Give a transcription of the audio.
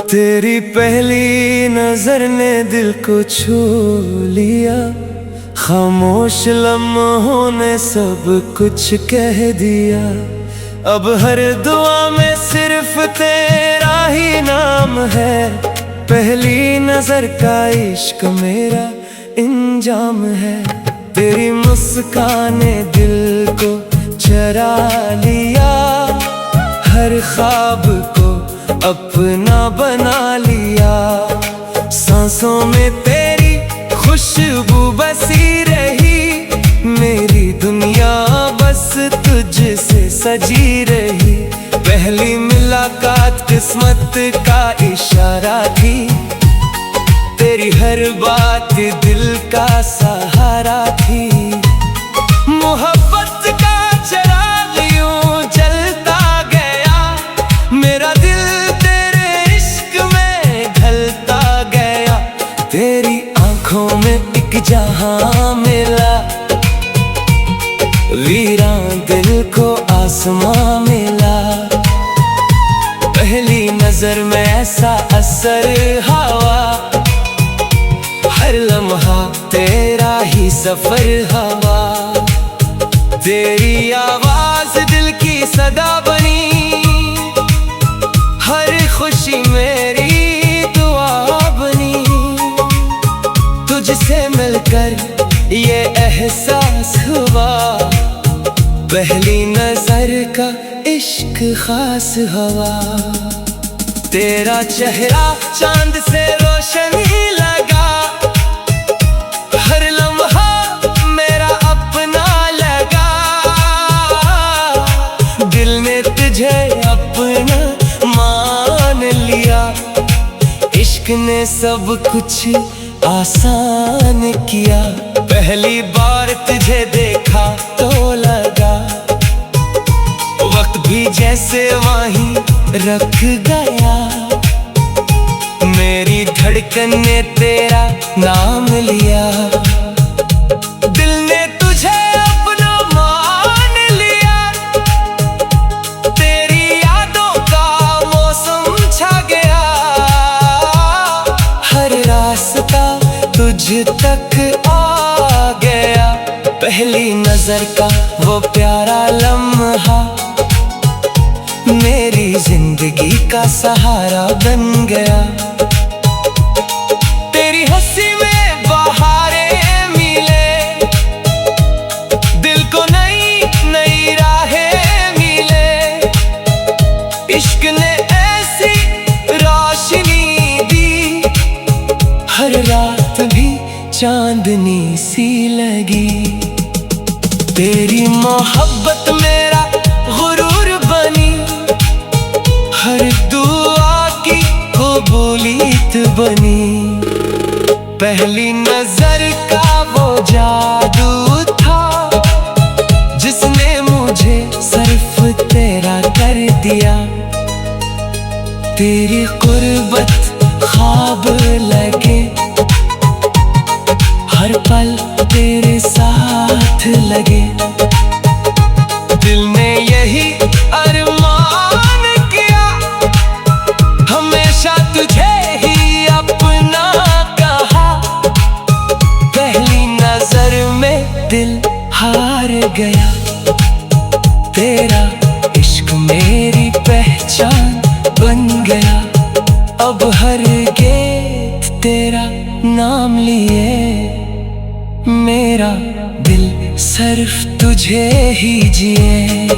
तेरी पहली नजर ने दिल को छू लिया, खामोश लम्हों ने सब कुछ कह दिया। अब हर दुआ में सिर्फ तेरा ही नाम है, पहली नजर का इश्क मेरा इंजाम है। तेरी मुस्कान ने दिल को चरा लिया, हर ख्वाब को अपना बना लिया। सांसों में तेरी खुशबू बसी रही, मेरी दुनिया बस तुझसे सजी रही। पहली मुलाकात किस्मत का इशारा थी, तेरी हर बात दिल का सहारा थी। मोहब्बत का चिराग यूं जलता गया, मेरा दिल तेरे इश्क में ढलता गया। तेरी आंखों में एक जहां मिला, वीरान दिल को आसमां मिला। पहली नजर में ऐसा असर हवा, हर लम्हा तेरा ही सफर हवा। तेरी आवाज दिल की सदा बनी, हर खुशी मेरी दुआ बनी। तुझसे मिलकर ये एहसास हुआ, पहली नजर का इश्क खास हवा। तेरा चेहरा चांद से रोशन ही लगा, हर लम्हा मेरा अपना लगा। दिल ने तुझे अपना मान लिया, इश्क ने सब कुछ आसान किया। पहली बार तुझे देखा तो लगा, वक्त भी जैसे वहीं रख गया। मेरी धड़कन ने तेरा नाम लिया, दिल ने तुझे अपना मान लिया। तेरी यादों का मौसम छा गया, हर रास्ता तुझ तक आ गया। पहली नजर का वो प्यारा लम्हा, मेरी जिंदगी का सहारा बन गया। तेरी हंसी में बहारें मिले, दिल को नई नई राहें मिले। इश्क ने ऐसी रोशनी दी, हर रात भी चांदनी सी लगी। तेरी मोहब्बत मेरा गुरूर बनी, हर दुआ की कबूलियत बनी। पहली नजर का वो जादू था, जिसने मुझे सिर्फ तेरा कर दिया। तेरी कुर्बत ख्वाब लगे, हर पल तेरे साथ लगे। दिल ने यही अरमान किया, हमेशा तुझे ही अपना कहा। पहली नजर में दिल हार गया, तेरा इश्क मेरी पहचान बन गया। अब हर गीत तेरा नाम लिए, मेरा दिल सिर्फ तुझे ही जिए।